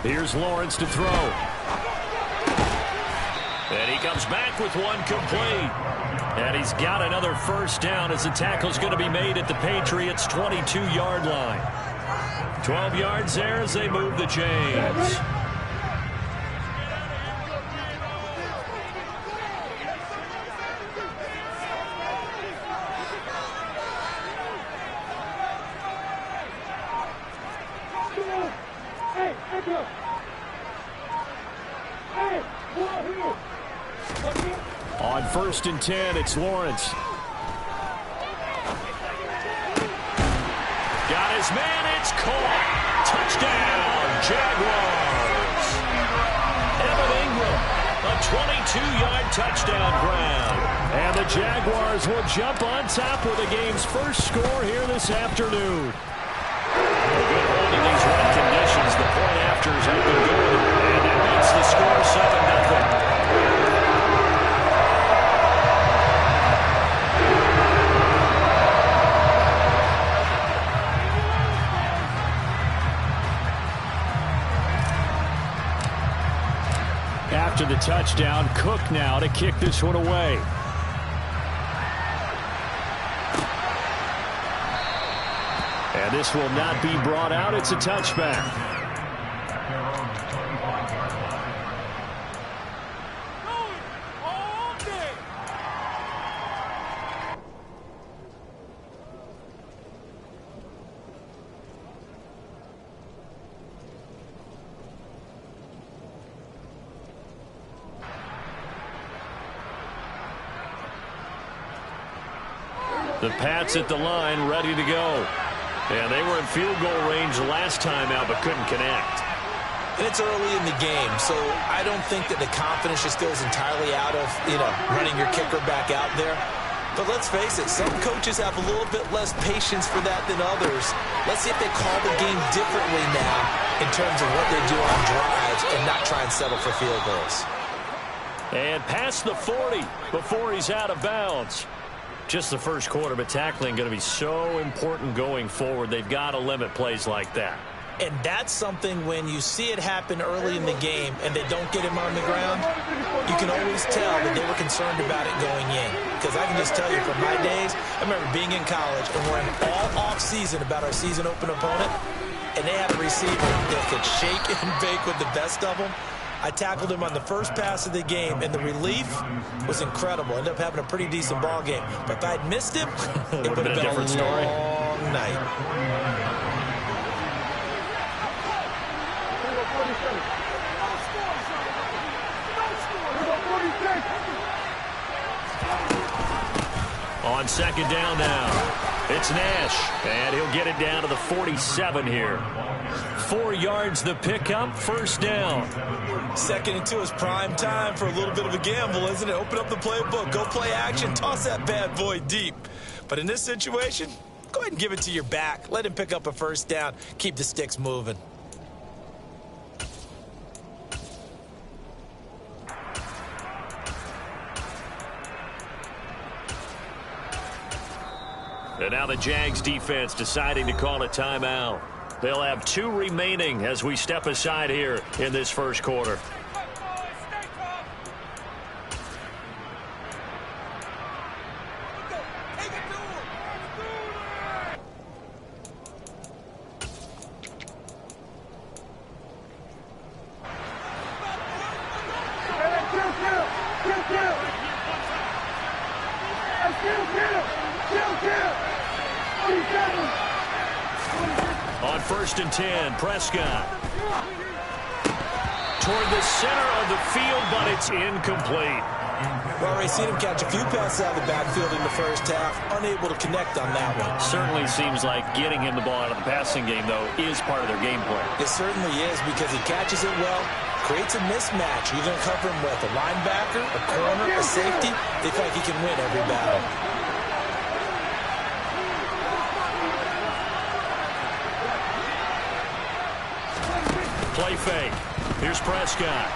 Here's Lawrence to throw. And he comes back with one complete. And he's got another first down as the tackle's going to be made at the Patriots' 22-yard line. 12 yards there as they move the chains. On 1st and 10, it's Lawrence. Got his man, it's caught. Touchdown, Jaguars. Evan Ingram, a 22-yard touchdown grab. And the Jaguars will jump on top with the game's first score here this afternoon. Good holding these wet conditions. The point afters have been good. And that makes the score 7-0. After the touchdown, Cook now to kick this one away. And this will not be brought out. It's a touchback. The Pats at the line, ready to go. And they were in field goal range last time out, but couldn't connect. And it's early in the game, so I don't think that the confidence just goes entirely out of, running your kicker back out there. But let's face it, some coaches have a little bit less patience for that than others. Let's see if they call the game differently now in terms of what they do on drives and not try and settle for field goals. And past the 40 before he's out of bounds. Just the first quarter, but tackling going to be so important going forward. They've got to limit plays like that. And that's something when you see it happen early in the game and they don't get him on the ground, you can always tell that they were concerned about it going in. Because I can just tell you from my days, I remember being in college and worrying all off-season about our season open opponent, and they had a receiver that could shake and bake with the best of them. I tackled him on the first pass of the game, and the relief was incredible. Ended up having a pretty decent ball game. But if I'd missed him, it would have been a different story. Long night. On 2nd down now, it's Nash, and he'll get it down to the 47 here. 4 yards the pickup, first down. 2nd and 2 is prime time for a little bit of a gamble, isn't it? Open up the playbook, go play action, toss that bad boy deep. But in this situation, go ahead and give it to your back. Let him pick up a first down. Keep the sticks moving. And now the Jags defense deciding to call a timeout. They'll have 2 remaining as we step aside here in this first quarter. On 1st and 10, Prescott. Toward the center of the field, but it's incomplete. Well, already seen him catch a few passes out of the backfield in the first half. Unable to connect on that one. Certainly seems like getting him the ball out of the passing game, though, is part of their game plan. It certainly is because he catches it well, creates a mismatch. You're going to cover him with a linebacker, a corner, a safety. They feel like he can win every battle. Play fake. Here's Prescott.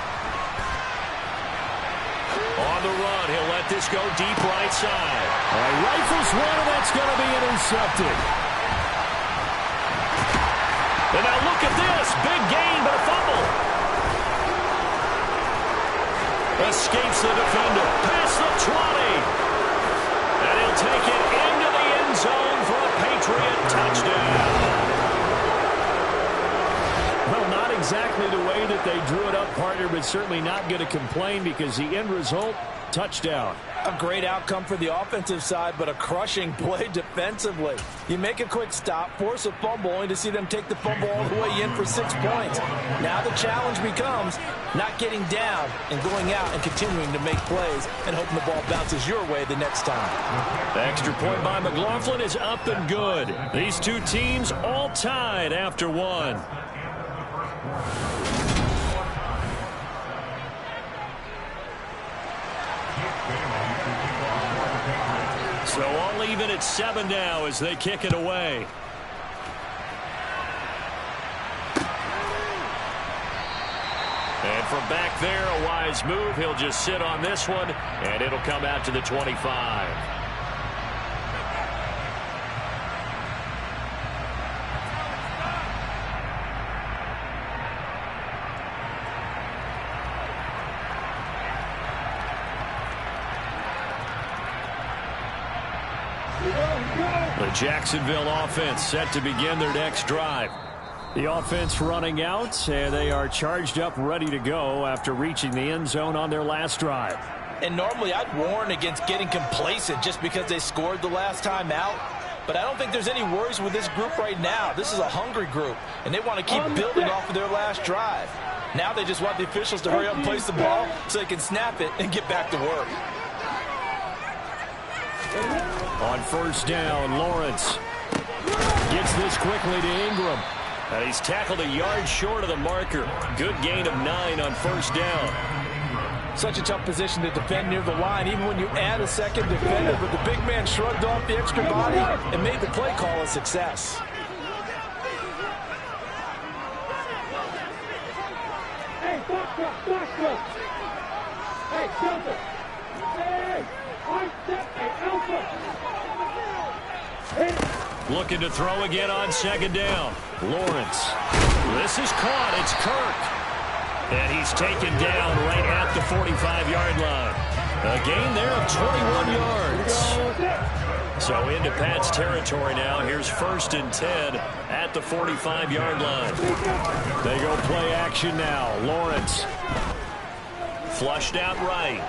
On the run, he'll let this go deep right side. Rifles one, and that's going to be intercepted. And now look at this. Big gain, but a fumble. exactly the way that they drew it up, partner, but certainly not going to complain because the end result, touchdown. A great outcome for the offensive side, but a crushing play defensively. You make a quick stop, force a fumble, only to see them take the fumble all the way in for 6 points. Now the challenge becomes not getting down and going out and continuing to make plays and hoping the ball bounces your way the next time. The extra point by McLaughlin is up and good. These two teams all tied after one. So all even at 7 now as they kick it away. And from back there, a wise move. He'll just sit on this one, and it'll come out to the 25. The Jacksonville offense set to begin their next drive. The offense running out, and they are charged up, ready to go after reaching the end zone on their last drive. And normally I'd warn against getting complacent just because they scored the last time out. But I don't think there's any worries with this group right now. This is a hungry group, and they want to keep building off of their last drive. Now they just want the officials to hurry up and place the ball so they can snap it and get back to work. On first down, Lawrence gets this quickly to Ingram. And he's tackled a yard short of the marker. Good gain of 9 on first down. Such a tough position to defend near the line, even when you add a second defender. But the big man shrugged off the extra body and made the play call a success. Hey, Delta! Hey, I set a Alpha! Looking to throw again on second down. Lawrence. This is caught. It's Kirk. And he's taken down right at the 45-yard line. A gain there of 21 yards. So into Pat's territory now. Here's first and 10 at the 45-yard line. They go play action now. Lawrence. Flushed out right.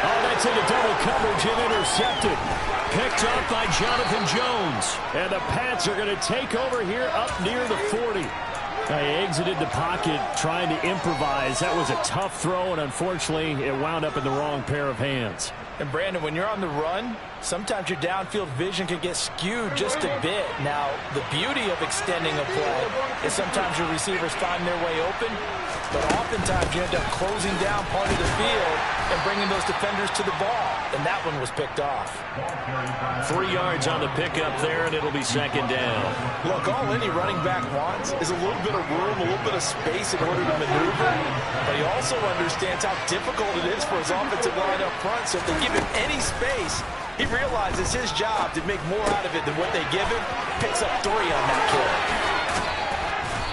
Oh, that's into double coverage and intercepted. Picked up by Jonathan Jones. And the Pats are going to take over here up near the 40. He exited the pocket trying to improvise. That was a tough throw, and unfortunately, it wound up in the wrong pair of hands. And, Brandon, when you're on the run, sometimes your downfield vision can get skewed just a bit. Now, the beauty of extending a play is sometimes your receivers find their way open, but oftentimes you end up closing down part of the field and bringing those defenders to the ball, and that one was picked off. 3 yards on the pickup there, and it'll be second down. Look, all any running back wants is a little bit of room, a little bit of space in order to maneuver, but he also understands how difficult it is for his offensive line up front, so if they give him any space, he realizes his job to make more out of it than what they give him. Picks up 3 on that carry.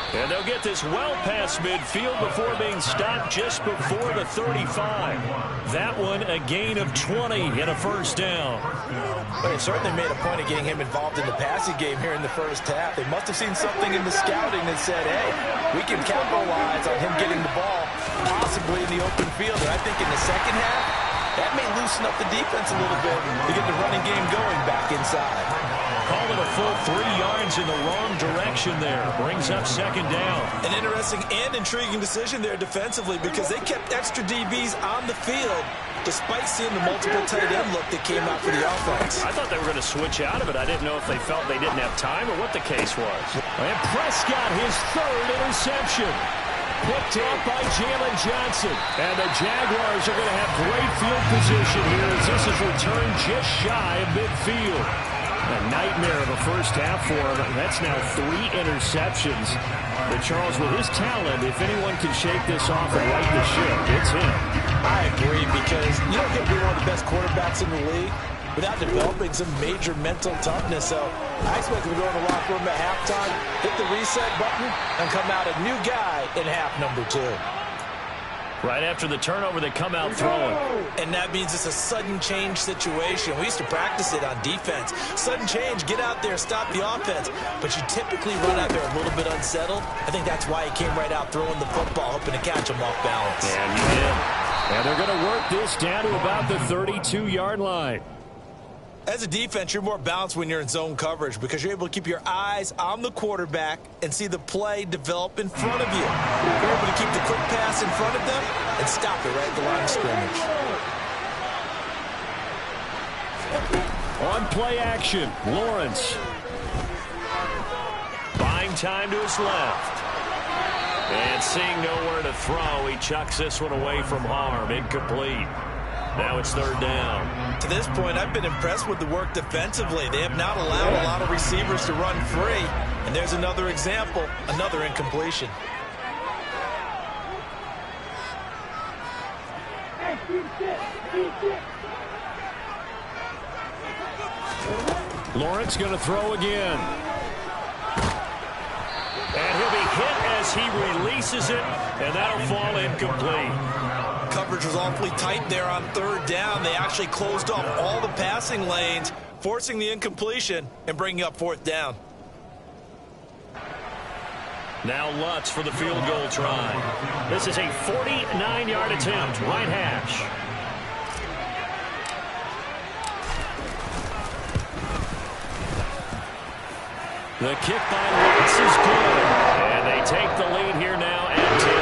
And they'll get this well past midfield before being stopped just before the 35. That one a gain of 20 and a first down. But it certainly made a point of getting him involved in the passing game here in the first half. They must have seen something in the scouting that said, hey, we can capitalize on him getting the ball possibly in the open field. And I think in the second half, that may loosen up the defense a little bit to get the running game going back inside. Call it a full 3 yards in the wrong direction there. Brings up second down. An interesting and intriguing decision there defensively because they kept extra DBs on the field despite seeing the multiple tight end look that came out for the offense. I thought they were going to switch out of it. I didn't know if they felt they didn't have time or what the case was. And Prescott, his 3rd interception. Picked up by Jalen Johnson. And the Jaguars are going to have great field position here as this is returned just shy of midfield. A nightmare of a first half for him. That's now 3 interceptions. But Charles, with his talent, if anyone can shake this off and right the ship, it's him. I agree because you don't get to be one of the best quarterbacks in the league without developing some major mental toughness. So I expect him to go in the locker room at halftime, hit the reset button, and come out a new guy in half number 2. Right after the turnover, they come out throwing. And that means it's a sudden change situation. We used to practice it on defense. Sudden change, get out there, stop the offense. But you typically run out there a little bit unsettled. I think that's why he came right out throwing the football, hoping to catch him off balance. And he did. And they're going to work this down to about the 32-yard line. As a defense, you're more balanced when you're in zone coverage because you're able to keep your eyes on the quarterback and see the play develop in front of you. You're able to keep the quick pass in front of them and stop it right at the line of scrimmage. On play action, Lawrence. Buying time to his left. And seeing nowhere to throw, he chucks this one away from harm. Incomplete. Now it's third down. To this point, I've been impressed with the work defensively. They have not allowed a lot of receivers to run free. And there's another example, another incompletion. Lawrence going to throw again. And he'll be hit as he releases it, and that'll fall incomplete. Coverage was awfully tight there on third down. They actually closed off all the passing lanes, forcing the incompletion and bringing up fourth down. Now Lutz for the field goal try. This is a 49-yard attempt, right hash. The kick by Lutz is good. And they take the lead here now at 10-7.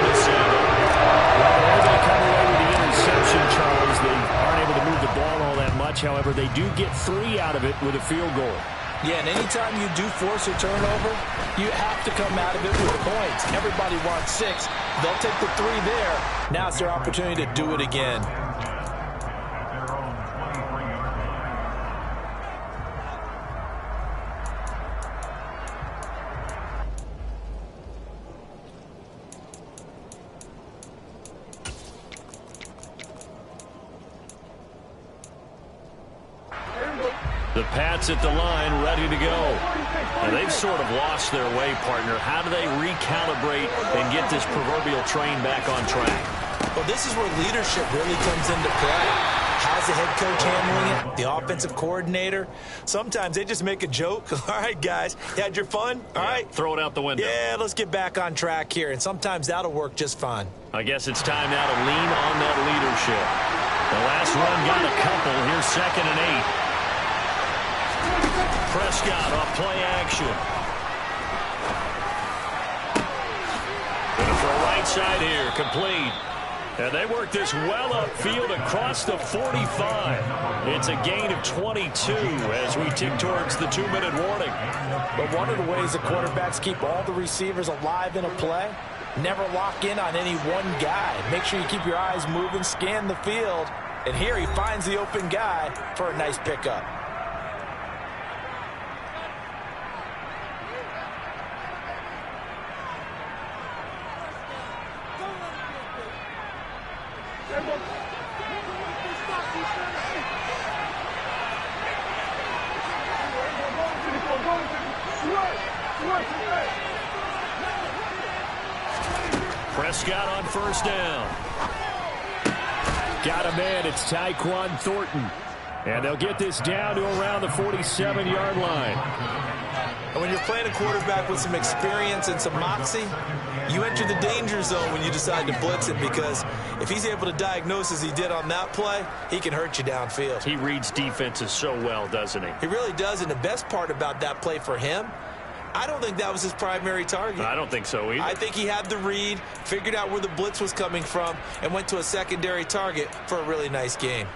They're able to come away with the interception, Charles. They aren't able to move the ball all that much. However, they do get 3 out of it with a field goal. Yeah, and anytime you do force a turnover, you have to come out of it with points. Everybody wants 6. They'll take the 3 there. Now it's their opportunity to do it again. The Pats at the line, ready to go. And they've sort of lost their way, partner. How do they recalibrate and get this proverbial train back on track? Well, this is where leadership really comes into play. How's the head coach handling it? The offensive coordinator? Sometimes they just make a joke. All right, guys, you had your fun? All right. Throw it out the window. Yeah, let's get back on track here. And sometimes that'll work just fine. I guess it's time now to lean on that leadership. The last run got a couple. Here's 2nd and 8. Prescott off play action. Gonna throw right side here, complete. And they work this well upfield across the 45. It's a gain of 22 as we tick towards the 2-minute warning. But one of the ways the quarterbacks keep all the receivers alive in a play, never lock in on any one guy. Make sure you keep your eyes moving, scan the field. And here he finds the open guy for a nice pickup. Prescott on first down. Got a man. It's Tyquan Thornton. And they'll get this down to around the 47-yard line. And when you're playing a quarterback with some experience and some moxie, you enter the danger zone when you decide to blitz him, because if he's able to diagnose as he did on that play, he can hurt you downfield. He reads defenses so well, doesn't he? He really does, and the best part about that play for him, I don't think that was his primary target. I don't think so either. I think he had the read, figured out where the blitz was coming from, and went to a secondary target for a really nice game.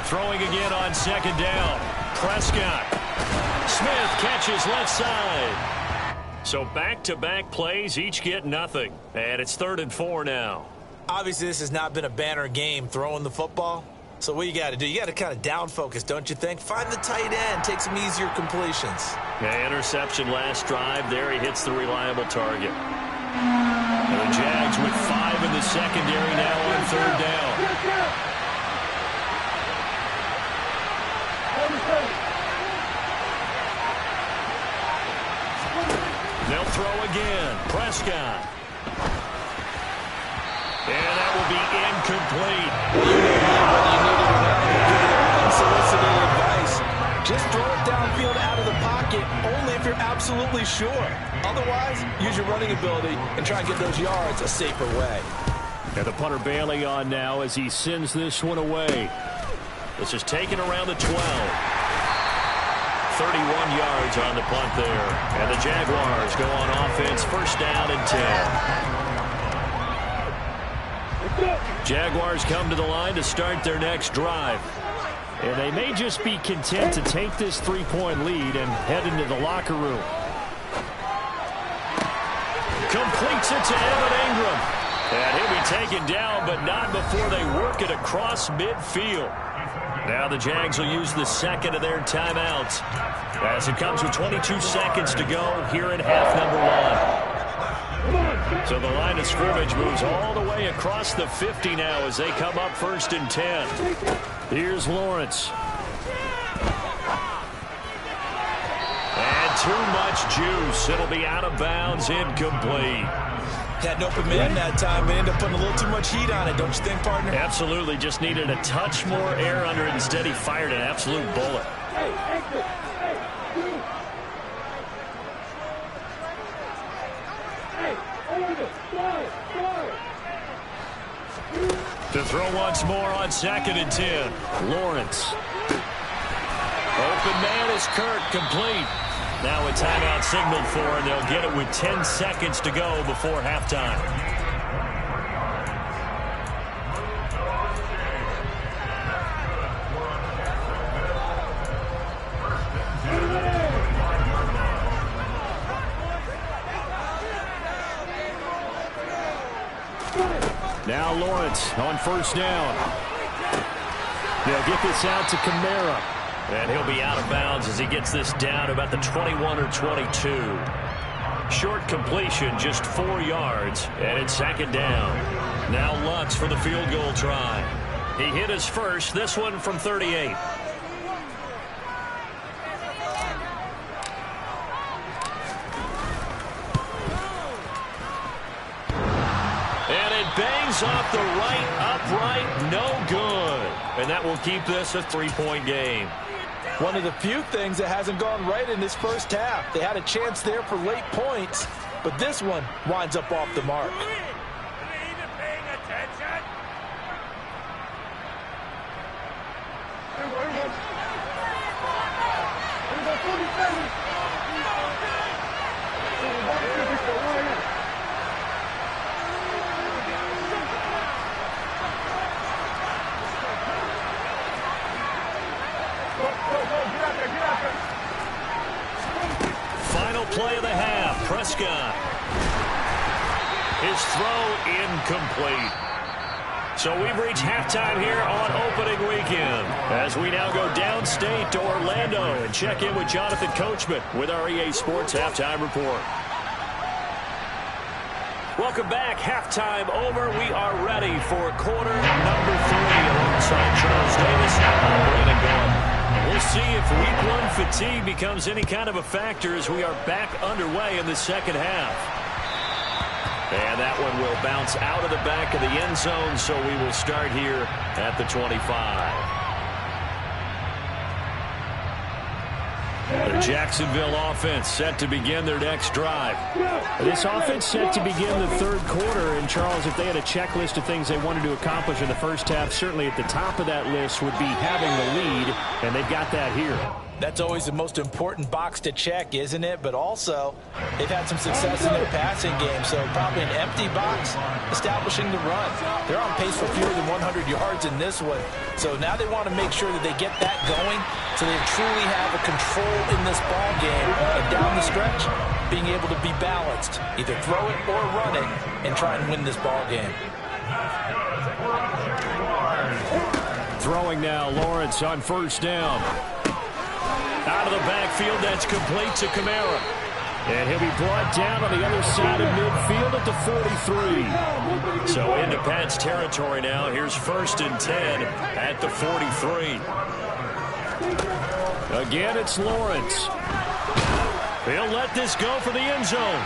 Throwing again on 2nd down. Prescott. Smith catches left side. So back-to-back plays, each get nothing. And it's 3rd and 4 now. Obviously, this has not been a banner game throwing the football. So what you got to do, you got to kind of down focus, don't you think? Find the tight end, take some easier completions. Yeah, interception last drive. There he hits the reliable target. And the Jags with 5 in the secondary now on 3rd down. again. Prescott. And that will be incomplete. You know whether you need it or not, you give it unsolicited advice. Just throw it downfield out of the pocket, only if you're absolutely sure. Otherwise, use your running ability and try and get those yards a safer way. And the punter Bailey on now as he sends this one away. This is taken around the 12. 31 yards on the punt there. And the Jaguars go on offense, first down and 10. Jaguars come to the line to start their next drive. And they may just be content to take this 3-point lead and head into the locker room. Completes it to Evan Ingram. And he'll be taken down, but not before they work it across midfield. Now the Jags will use the second of their timeouts as it comes with 22 seconds to go here in half number 1. So the line of scrimmage moves all the way across the 50 now as they come up first and 10. Here's Lawrence. And too much juice. It'll be out of bounds, incomplete. Had an open man that time, but ended up putting a little too much heat on it, don't you think, partner? Absolutely. Just needed a touch more air under it. Instead, he fired an absolute bullet. To throw once more on second and 10. Lawrence. Open man is Kirk, complete. Now a timeout signaled for, and they'll get it with 10 seconds to go before halftime. Now Lawrence on first down. They'll get this out to Kamara. And he'll be out of bounds as he gets this down about the 21 or 22. Short completion, just 4 yards, and it's second down. Now Lutz for the field goal try. He hit his first, this one from 38. And it bangs off the right upright, no good. And that will keep this a 3-point game. One of the few things that hasn't gone right in this first half. They had a chance there for late points, but this one winds up off the mark. Final play of the half, Prescott. His throw incomplete. So we've reached halftime here on opening weekend as we now go downstate to Orlando and check in with Jonathan Coachman with our EA Sports Halftime Report. Welcome back. Halftime over. We are ready for quarter number 3 alongside Charles Davis. I'm Brandon Gault. We'll see if week 1 fatigue becomes any kind of a factor as we are back underway in the second half. And that one will bounce out of the back of the end zone, so we will start here at the 25. The Jacksonville offense set to begin their next drive. This offense set to begin the third quarter. And, Charles, if they had a checklist of things they wanted to accomplish in the first half, certainly at the top of that list would be having the lead, and they've got that here. That's always the most important box to check, isn't it? But also, they've had some success in their passing game, so probably an empty box establishing the run. They're on pace for fewer than 100 yards in this one. So now they want to make sure that they get that going so they truly have a control in this ball game. And down the stretch, being able to be balanced, either throw it or run it, and try and win this ball game. Throwing now, Lawrence on first down. Out of the backfield, that's complete to Kamara. And he'll be brought down on the other side of midfield at the 43. So into Pat's territory now. Here's first and 10 at the 43. Again, it's Lawrence. He'll let this go for the end zone.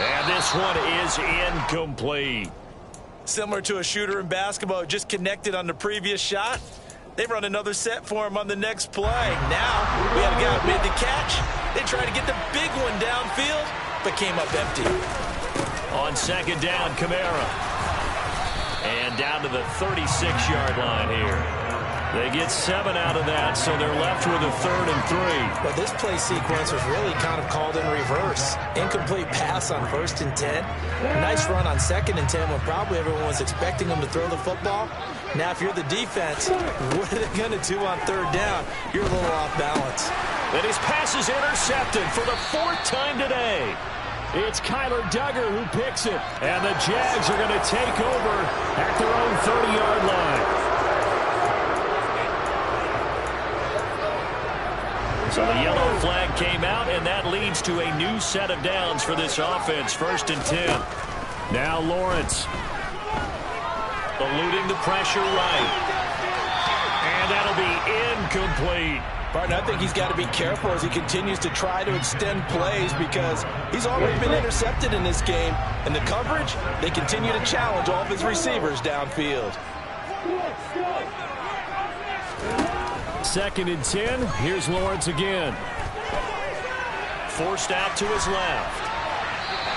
And this one is incomplete. Similar to a shooter in basketball, just connected on the previous shot. They run another set for him on the next play. Now, we have a guy who made the catch. They tried to get the big one downfield, but came up empty. On second down, Kamara. And down to the 36-yard line here. They get 7 out of that, so they're left with a 3rd and 3. But this play sequence was really kind of called in reverse. Incomplete pass on 1st and 10. Nice run on 2nd and 10 when probably everyone was expecting them to throw the football. Now, if you're the defense, what are they going to do on 3rd down? You're a little off balance. And his pass is intercepted for the 4th time today. It's Kyler Duggar who picks it. And the Jags are going to take over at their own 30-yard line. So the yellow flag came out, and that leads to a new set of downs for this offense. 1st and 10. Now Lawrence. Eluding the pressure right. And that'll be incomplete. Barton, I think he's got to be careful as he continues to try to extend plays because he's already been intercepted in this game. And the coverage, they continue to challenge all of his receivers downfield. 2nd and 10. Here's Lawrence again. Forced out to his left.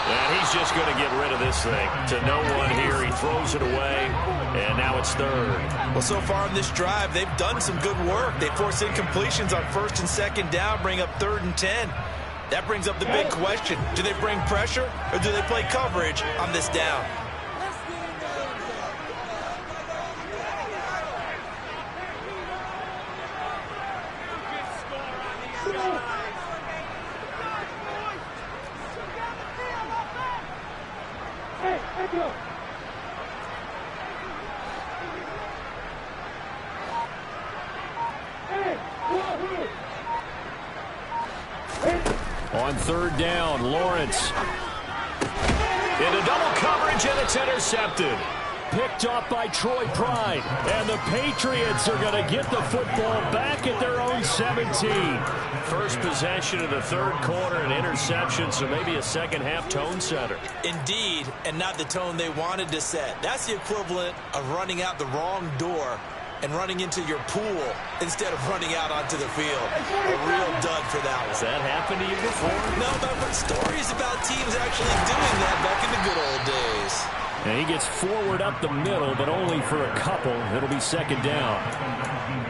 And he's just going to get rid of this thing. To no one here. He throws it away. And now it's 3rd. Well, so far in this drive, they've done some good work. They force incompletions on 1st and 2nd down, bring up 3rd and 10. That brings up the big question. Do they bring pressure or do they play coverage on this down? On 3rd down, Lawrence. Into double coverage, and it's intercepted. Picked off by Troy Pride. And the Patriots are going to get the football back at their own 17. First possession of the 3rd quarter, an interception, so maybe a second-half tone setter. Indeed, and not the tone they wanted to set. That's the equivalent of running out the wrong door and running into your pool instead of running out onto the field. A real dud for that one. Has that happened to you before? No, but I've heard stories about teams actually doing that back in the good old days. And he gets forward up the middle, but only for a couple. It'll be 2nd down.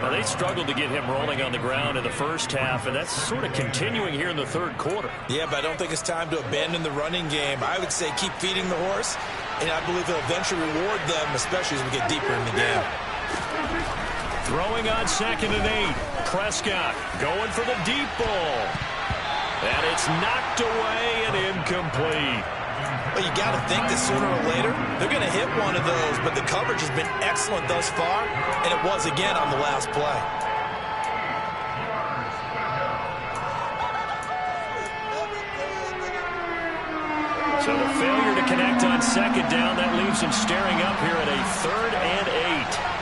Well, they struggled to get him rolling on the ground in the first half, and that's sort of continuing here in the 3rd quarter. Yeah, but I don't think it's time to abandon the running game. I would say keep feeding the horse, and I believe he'll eventually reward them, especially as we get deeper in the game. Throwing on 2nd and 8. Prescott going for the deep ball. And it's knocked away and incomplete. Well, you got to think that sooner or later they're going to hit one of those, but the coverage has been excellent thus far, and it was again on the last play. So the failure to connect on 2nd down, that leaves him staring up here at a 3rd and 8.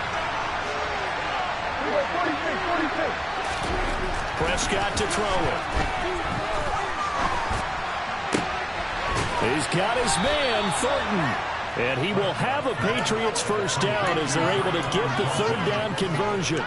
Prescott to throw it. He's got his man, Thornton. And he will have a Patriots first down as they're able to get the 3rd down conversion.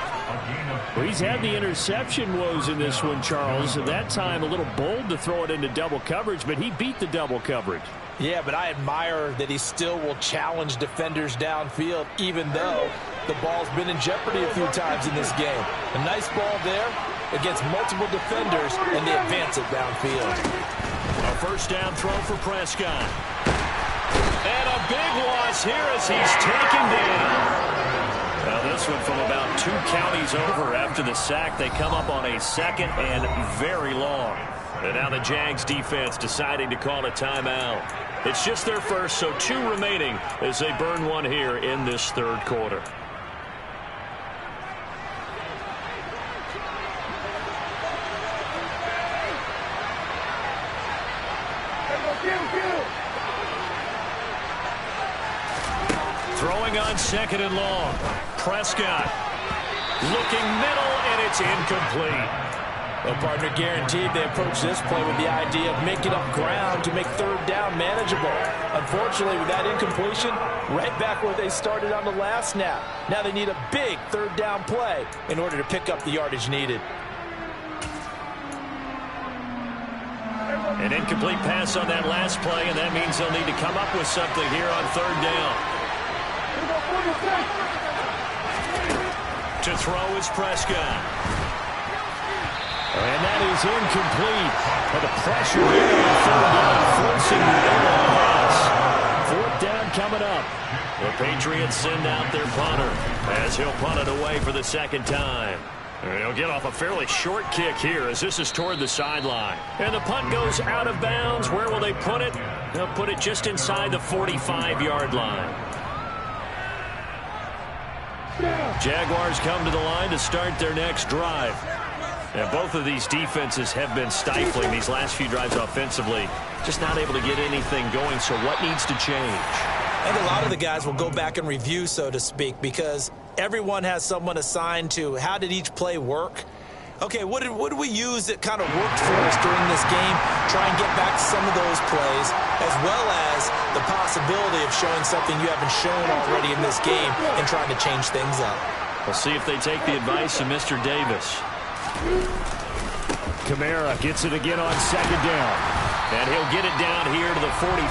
Well, he's had the interception woes in this one, Charles. At that time, a little bold to throw it into double coverage, but he beat the double coverage. Yeah, but I admire that he still will challenge defenders downfield, even though the ball's been in jeopardy a few times in this game. A nice ball there against multiple defenders, and they advance it downfield. A first down throw for Prescott. And a big loss here as he's taken down. Now this one from about 2 counties over after the sack. They come up on a 2nd and very long. And now the Jags defense deciding to call a timeout. It's just their first, so 2 remaining as they burn one here in this 3rd quarter. Throwing on 2nd and long. Prescott looking middle, and it's incomplete. Well, partner, guaranteed they approach this play with the idea of making up ground to make third down manageable. Unfortunately, with that incompletion, right back where they started on the last snap. Now they need a big third down play in order to pick up the yardage needed. An incomplete pass on that last play, and that means they'll need to come up with something here on third down. To throw is Prescott. And that is incomplete. But the pressure here on third down, forcing the inbound pass. Fourth down coming up. The Patriots send out their punter as he'll punt it away for the second time. And he'll get off a fairly short kick here as this is toward the sideline. And the punt goes out of bounds. Where will they put it? They'll put it just inside the 45-yard line. Jaguars come to the line to start their next drive. And both of these defenses have been stifling these last few drives offensively. Just not able to get anything going, so what needs to change? I think a lot of the guys will go back and review, so to speak, because everyone has someone assigned to how did each play work. Okay, what did we use that kind of worked for us during this game? Try and get back to some of those plays, as well as the possibility of showing something you haven't shown already in this game and trying to change things up. We'll see if they take the advice of Mr. Davis. Kamara gets it again on second down. And he'll get it down here to the 43.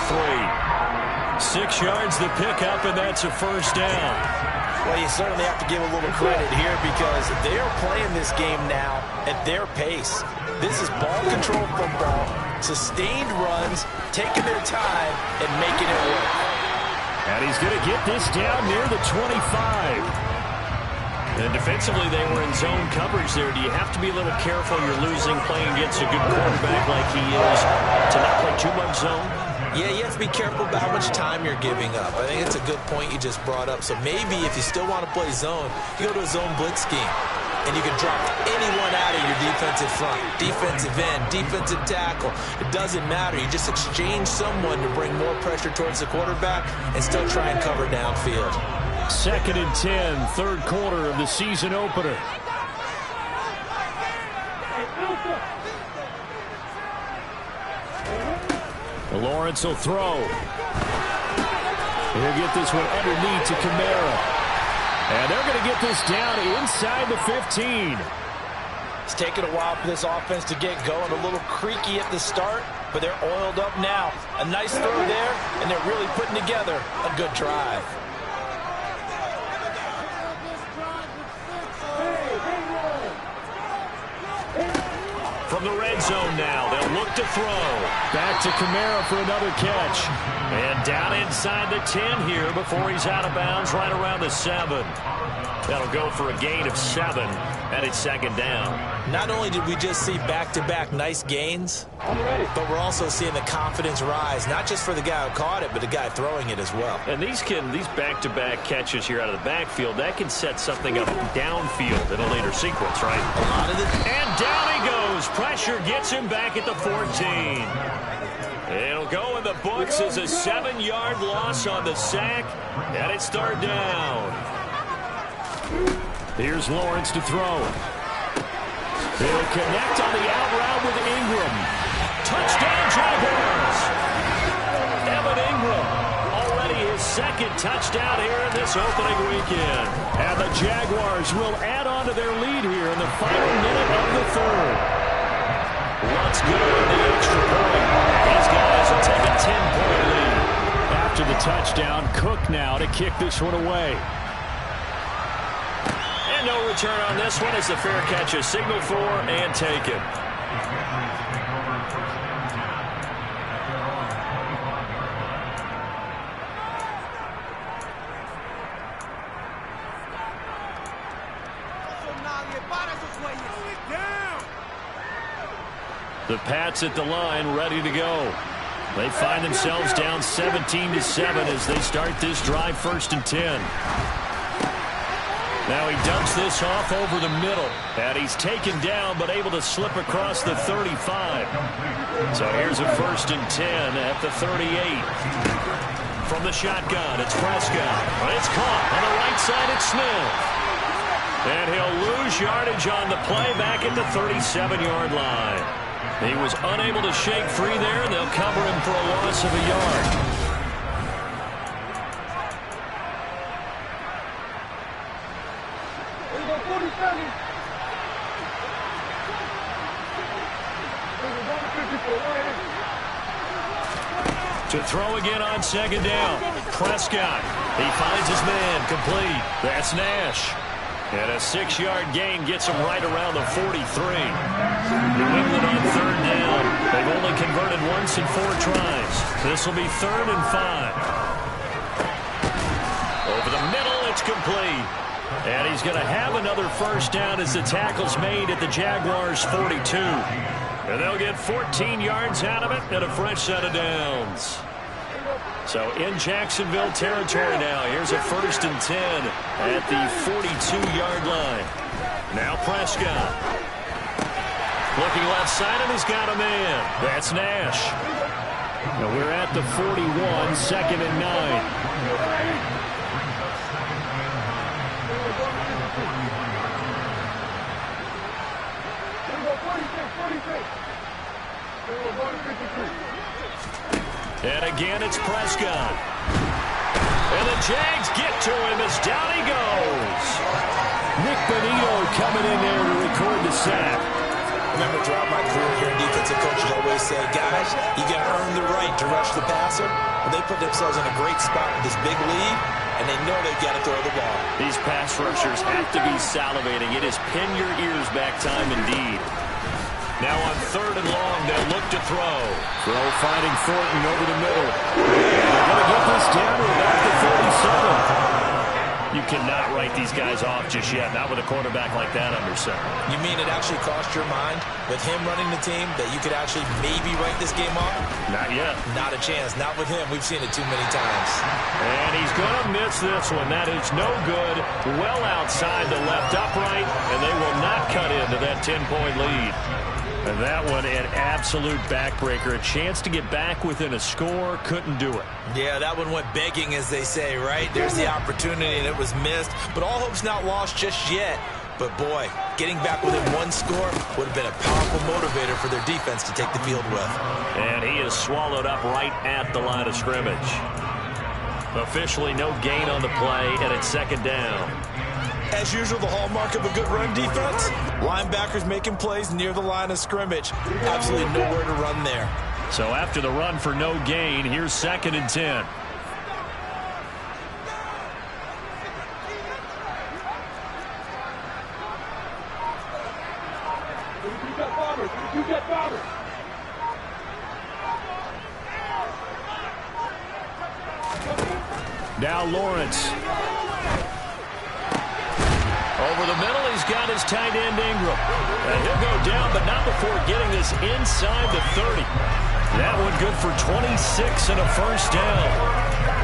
6 yards the pickup, and that's a first down. Well, you certainly have to give a little credit here because they are playing this game now at their pace. This is ball control football, sustained runs, taking their time, and making it work. And he's going to get this down near the 25. And defensively, they were in zone coverage there. Do you have to be a little careful? You're losing, playing against a good quarterback like he is, to not play too much zone? Yeah, you have to be careful about how much time you're giving up. I think it's a good point you just brought up. So maybe if you still want to play zone, you go to a zone blitz scheme. And you can drop anyone out of your defensive front, defensive end, defensive tackle. It doesn't matter. You just exchange someone to bring more pressure towards the quarterback and still try and cover downfield. 2nd and 10, third quarter of the season opener. Lawrence will throw. He'll get this one underneath to Kamara. And they're going to get this down inside the 15. It's taken a while for this offense to get going. A little creaky at the start, but they're oiled up now. A nice throw there, and they're really putting together a good drive. From the red zone now, they'll look to throw. Back to Kamara for another catch. And down inside the 10 here before he's out of bounds right around the 7. That'll go for a gain of 7, and it's second down. Not only did we just see back-to-back nice gains, but we're also seeing the confidence rise, not just for the guy who caught it, but the guy throwing it as well. And these back-to-back catches here out of the backfield, that can set something up downfield in a later sequence, right? A lot of it. And down he goes. Pressure gets him back at the 14. It'll go in the books as a 7-yard loss on the sack, and it's third down. Here's Lawrence to throw. They'll connect on the out route with Ingram. Touchdown, Jaguars! Evan Ingram, already his second touchdown here in this opening weekend. And the Jaguars will add on to their lead here in the final minute of the third. Let's go in the extra point. These guys will take a 10-point lead. After the touchdown, Cook now to kick this one away. And no return on this one as the fair catch is signaled for and taken. The Pats at the line, ready to go. They find themselves down 17-7 as they start this drive, 1st and 10. Now he dumps this off over the middle, and he's taken down but able to slip across the 35. So here's a 1st and 10 at the 38. From the shotgun, it's Prescott. It's caught on the right side, it's Smith. And he'll lose yardage on the play back at the 37-yard line. He was unable to shake free there, and they'll cover him for a loss of a yard. To throw again on second down. Prescott. He finds his man. Complete. That's Nash. And a 6-yard gain gets him right around the 43. New England on third down. They've only converted once in 4 tries. This will be 3rd and 5. Over the middle, it's complete. And he's going to have another first down as the tackle's made at the Jaguars' 42. And they'll get 14 yards out of it and a fresh set of downs. So in Jacksonville territory now. Here's a 1st and 10 at the 42-yard line. Now Prescott. Looking left side, and he's got a man. That's Nash. Now we're at the 41, 2nd and 9. And again, it's Prescott. And the Jags get to him as down he goes. Nick Bonito coming in there to record the sack. Remember, throughout my career here in defensive coaches always say, guys, you got to earn the right to rush the passer. Well, they put themselves in a great spot with this big lead, and they know they've got to throw the ball. These pass rushers have to be salivating. It is pin your ears back time indeed. Now on 3rd and long, they'll look to throw. Throw finding Thornton over the middle. They're going to get this down to about the 37. You cannot write these guys off just yet, not with a quarterback like that under center. You mean it actually crossed your mind with him running the team that you could actually maybe write this game off? Not yet. Not a chance. Not with him. We've seen it too many times. And he's going to miss this one. That is no good. Well outside the left upright, and they will not cut into that 10-point lead. And that one, an absolute backbreaker. A chance to get back within a score. Couldn't do it. Yeah, that one went begging, as they say, right? There's the opportunity, and it was missed. But all hope's not lost just yet. But, boy, getting back within 1 score would have been a powerful motivator for their defense to take the field with. And he is swallowed up right at the line of scrimmage. Officially no gain on the play, and it's 2nd down. As usual, the hallmark of a good run defense, linebackers making plays near the line of scrimmage. Absolutely nowhere to run there. So after the run for no gain, here's 2nd and 10. Now Lawrence. Over the middle, he's got his tight end Ingram. And he'll go down, but not before getting this inside the 30. That one good for 26 and a first down.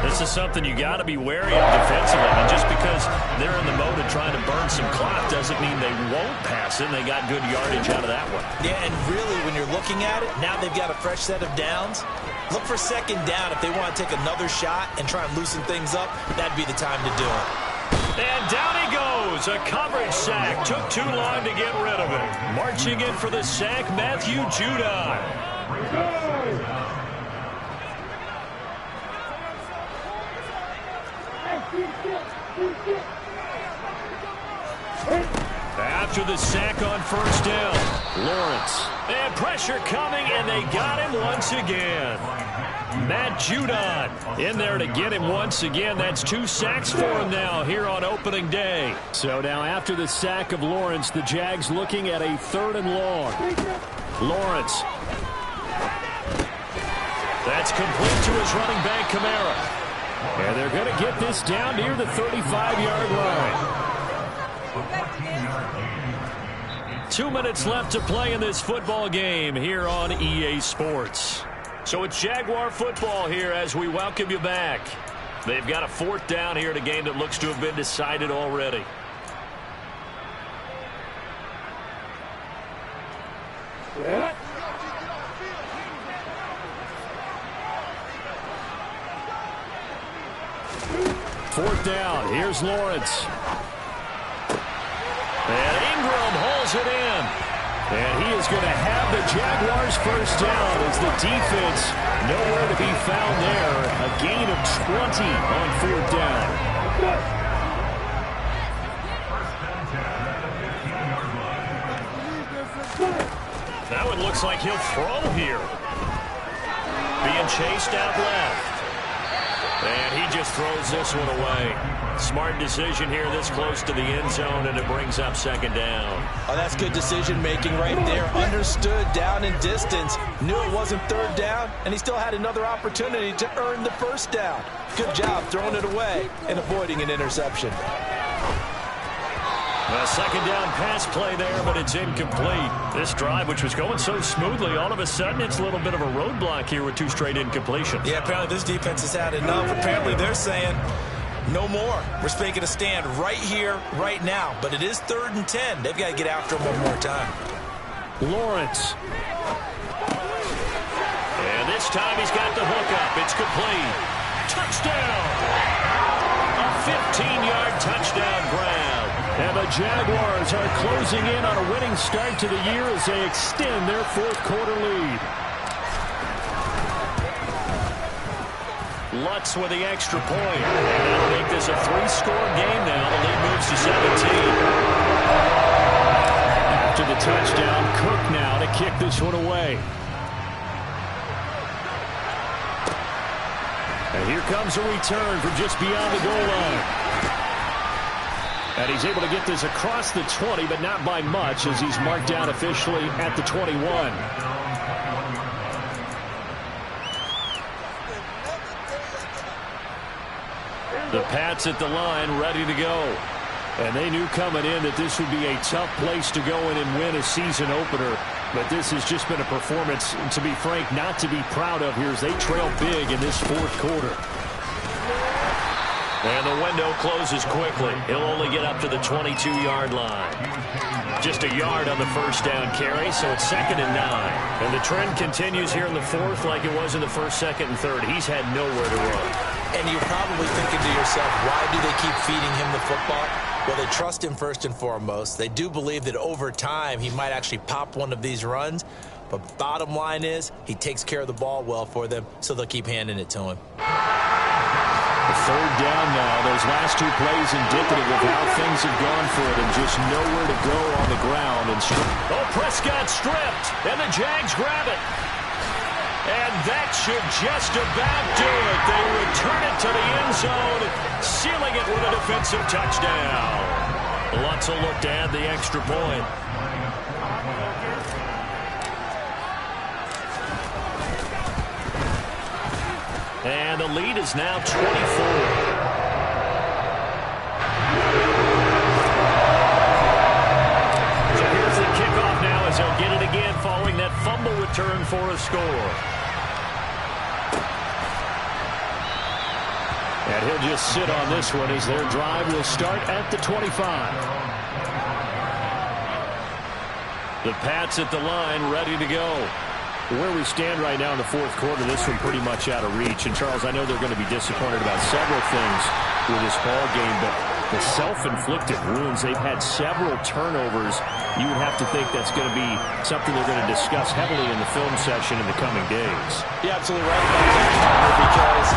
This is something you got to be wary of defensively. I mean, just because they're in the mode of trying to burn some clock doesn't mean they won't pass it. They got good yardage out of that one. Yeah, and really, when you're looking at it, now they've got a fresh set of downs. Look for 2nd down. If they want to take another shot and try and loosen things up, that'd be the time to do it. And down he goes. A coverage sack. Took too long to get rid of it. Marching in for the sack, Matthew Judon. After the sack on first down, Lawrence. And pressure coming, and they got him once again. Matt Judon in there to get him once again. That's 2 sacks for him now here on opening day. So now after the sack of Lawrence, the Jags looking at a 3rd and long. Lawrence. That's complete to his running back, Kamara. And they're going to get this down near the 35-yard line. 2 minutes left to play in this football game here on EA Sports. So it's Jaguar football here as we welcome you back. They've got a 4th down here in a game that looks to have been decided already. Yeah. 4th down. Here's Lawrence. And Ingram hauls it in. And he is going to have the Jaguars first down as the defense nowhere to be found there. A gain of 20 on fourth down. Now it looks like he'll throw here. Being chased out left. And he just throws this one away. Smart decision here this close to the end zone, and it brings up second down. Oh, that's good decision-making right there. Understood down and distance. Knew it wasn't third down, and he still had another opportunity to earn the first down. Good job throwing it away and avoiding an interception. A second down pass play there, but it's incomplete. This drive, which was going so smoothly, all of a sudden it's a little bit of a roadblock here with two straight incompletions. Yeah, apparently this defense has had enough. Apparently they're saying no more. We're making a stand right here, right now. But it is 3rd and 10. They've got to get after him one more time. Lawrence. And this time he's got the hook up. It's complete. Touchdown. A 15-yard touchdown grab. And the Jaguars are closing in on a winning start to the year as they extend their fourth quarter lead. Lutz with the extra point. And that'll make this a 3-score game now. The lead moves to 17. After the touchdown, Cook now to kick this one away. And here comes a return from just beyond the goal line. And he's able to get this across the 20, but not by much as he's marked down officially at the 21. The Pats at the line, ready to go. And they knew coming in that this would be a tough place to go in and win a season opener. But this has just been a performance, to be frank, not to be proud of here as they trail big in this fourth quarter. And the window closes quickly. He'll only get up to the 22-yard line. Just a yard on the first down carry, so it's 2nd and 9. And the trend continues here in the fourth like it was in the first, second, and third. He's had nowhere to run. And you're probably thinking to yourself, why do they keep feeding him the football? Well, they trust him first and foremost. They do believe that over time he might actually pop one of these runs. But bottom line is he takes care of the ball well for them, so they'll keep handing it to him. Third down now. Those last two plays indicative of how things have gone for them. Just nowhere to go on the ground. And Prescott stripped, and the Jags grab it. And that should just about do it. They return it to the end zone, sealing it with a defensive touchdown. Lutz will look to add the extra point. And the lead is now 24. So here's the kickoff now as they'll get it again following that fumble return for a score. And he'll just sit on this one as their drive will start at the 25. The Pats at the line, ready to go. Where we stand right now in the fourth quarter, this one pretty much out of reach. And, Charles, I know they're going to be disappointed about several things with this ball game, but the self-inflicted wounds, they've had several turnovers. You would have to think that's going to be something they're going to discuss heavily in the film session in the coming days. You're absolutely right about that, because